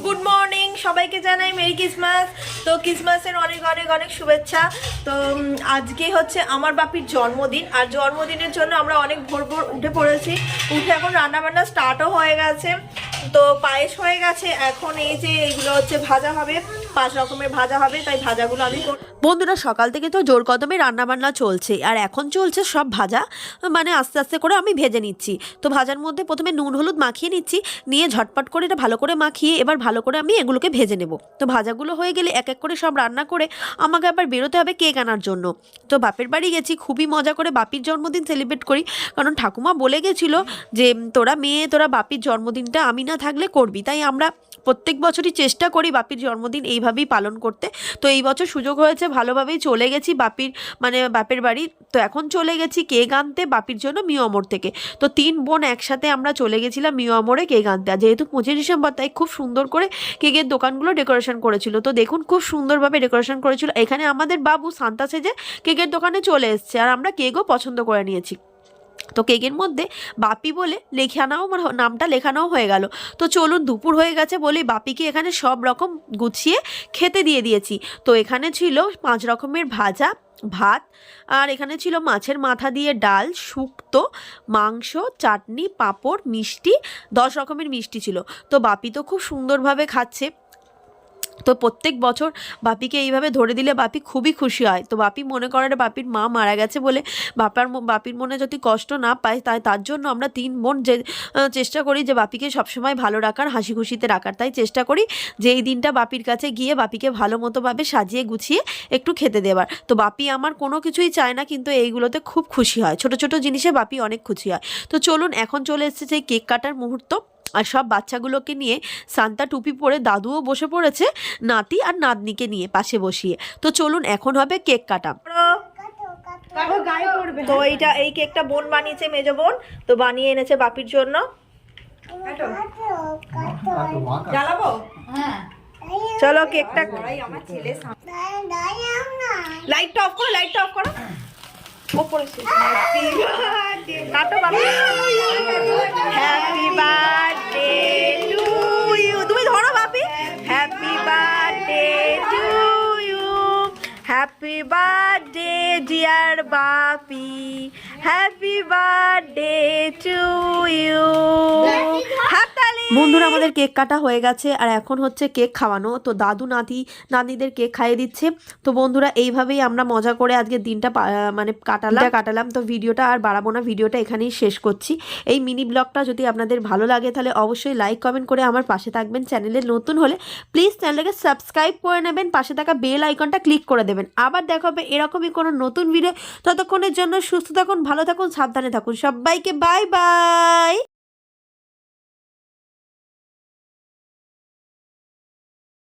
Good morning, সবাইকে জানাই merry Christmas. তো ক্রিসমাসের অনেক অনেক অনেক শুভেচ্ছা। তো আজকে হচ্ছে আমার বাপির জন্মদিন, আর জন্মদিনের জন্য আমরা অনেক ভোর ভোর উঠে পড়েছি। উঠে এখন রান্নাবান্না স্টার্টও হয়ে গেছে। তো পায়েস হয়ে গেছে, এখন এই যে এইগুলো হচ্ছে ভাজা হবে, 5 রকমের ভাজা হবে, তাই ভাজাগুলো আমি বন্ধুরা সকাল থেকে তো জোর কদমে রান্নাবান্না চলছে, আর এখন চলছে সব ভাজা, মানে আস্তে আস্তে করে আমি ভেজে নিচ্ছি। তো ভাজার মধ্যে প্রথমে নুন হলুদ মাখিয়ে নিচ্ছি, নিয়ে ঝটপট করে এটা ভালো করে মাখিয়ে এবার ভালো করে আমি এগুলোকে ভেজে নেব। তো ভাজাগুলো হয়ে গেলে এক এক করে সব রান্না করে আমাকে আবার বেরোতে হবে কেক আনার জন্য। তো বাপের বাড়ি গেছি, খুবই মজা করে বাপির জন্মদিন সেলিব্রেট করি, কারণ ঠাকুমা বলে গেছিলো যে তোরা বাপির জন্মদিনটা আমি না থাকলে করবি। তাই আমরা প্রত্যেক বছরই চেষ্টা করি বাপির জন্মদিন এইভাবেই পালন করতে। তো এই বছর সুযোগ হয়েছে, ভালোভাবেই চলে গেছি বাপের বাড়ি। তো এখন চলে গেছি কেক আনতে বাপির জন্য মিয়ামর থেকে। তো 3 বোন একসাথে আমরা চলে গেছিলাম মিয়ামরে কেক আনতে। আর যেহেতু 25 ডিসেম্বর, তাই খুব সুন্দর করে কেকের দোকানগুলো ডেকোরেশন করেছিল। তো দেখুন খুব সুন্দরভাবে ডেকোরেশন করেছিল। এখানে আমাদের বাবু সান্তা সেজে কেকের দোকানে চলে এসছে, আর আমরা কেকও পছন্দ করে নিয়েছি। তো কেকের মধ্যে বাপি বলে লেখানাও, নামটা লেখানোও হয়ে গেল। তো চলুন, দুপুর হয়ে গেছে বলে বাপিকে এখানে সব রকম গুছিয়ে খেতে দিয়ে দিয়েছি। তো এখানে ছিল 5 রকমের ভাজা, ভাত, আর এখানে ছিল মাছের মাথা দিয়ে ডাল, শুক্তো, মাংস, চাটনি, পাঁপড়, মিষ্টি, 10 রকমের মিষ্টি ছিল। তো বাপি তো খুব সুন্দরভাবে খাচ্ছে। তো প্রত্যেক বছর বাপিকে এইভাবে ধরে দিলে বাপি খুবই খুশি হয়। তো বাপি মনে করে বাপির মা মারা গেছে বলে বাপির মনে যদি কষ্ট না পায়, তার জন্য আমরা 3 বোন যে চেষ্টা করি যে বাপিকে সবসময় ভালো রাখার, হাসি খুশিতে রাখার। তাই চেষ্টা করি যে এই দিনটা বাপির কাছে গিয়ে বাপিকে ভালো মতোভাবে সাজিয়ে গুছিয়ে একটু খেতে দেওয়ার। তো বাপি আমার কোনো কিছুই চায় না, কিন্তু এইগুলোতে খুব খুশি হয়। ছোট ছোট জিনিসে বাপি অনেক খুশি হয়। তো চলুন, এখন চলে এসেছে সেই কেক কাটার মুহূর্ত। আর সব বাচ্চাগুলোকে নিয়ে সান্তা টুপি পরে দাদুও বসে পড়েছে নাতি আর নাতনিকে নিয়ে পাশে বসিয়ে। তো চলুন, এখন হবে কেক কাটা। তো এই কেকটা বোন বানিয়েছে, মেজো বোন। তো বানিয়ে এনেছে বাপির জন্য। জ্বালাবো? চলো কেকটা, লাইটটা অফ করো, লাইটটা অফ করো। কাটো বাবা। Happy birthday to you. তুমি ধরো বাপি। Happy birthday to you, happy birthday dear Bapi, happy birthday to you. বন্ধুরা আমাদের কেক কাটা হয়ে গেছে, আর এখন হচ্ছে কেক খাওয়ানো। তো দাদু নাতিদের কেক খাইয়ে দিচ্ছে। তো বন্ধুরা এইভাবেই আমরা মজা করে আজকের দিনটা মানে কাটালাম। তো ভিডিওটা আর বাড়াবো না, ভিডিওটা এখানেই শেষ করছি। এই মিনি ব্লগটা যদি আপনাদের ভালো লাগে তাহলে অবশ্যই লাইক কমেন্ট করে আমার পাশে থাকবেন। চ্যানেলে নতুন হলে প্লিজ চ্যানেলটাকে সাবস্ক্রাইব করে নেবেন, পাশে থাকা বেল আইকনটা ক্লিক করে দেবেন। আবার দেখা হবে এরকমই কোনো নতুন ভিডিও। ততক্ষণের জন্য সুস্থ থাকুন, ভালো থাকুন, সাবধানে থাকুন। সবাইকে বাই বাই।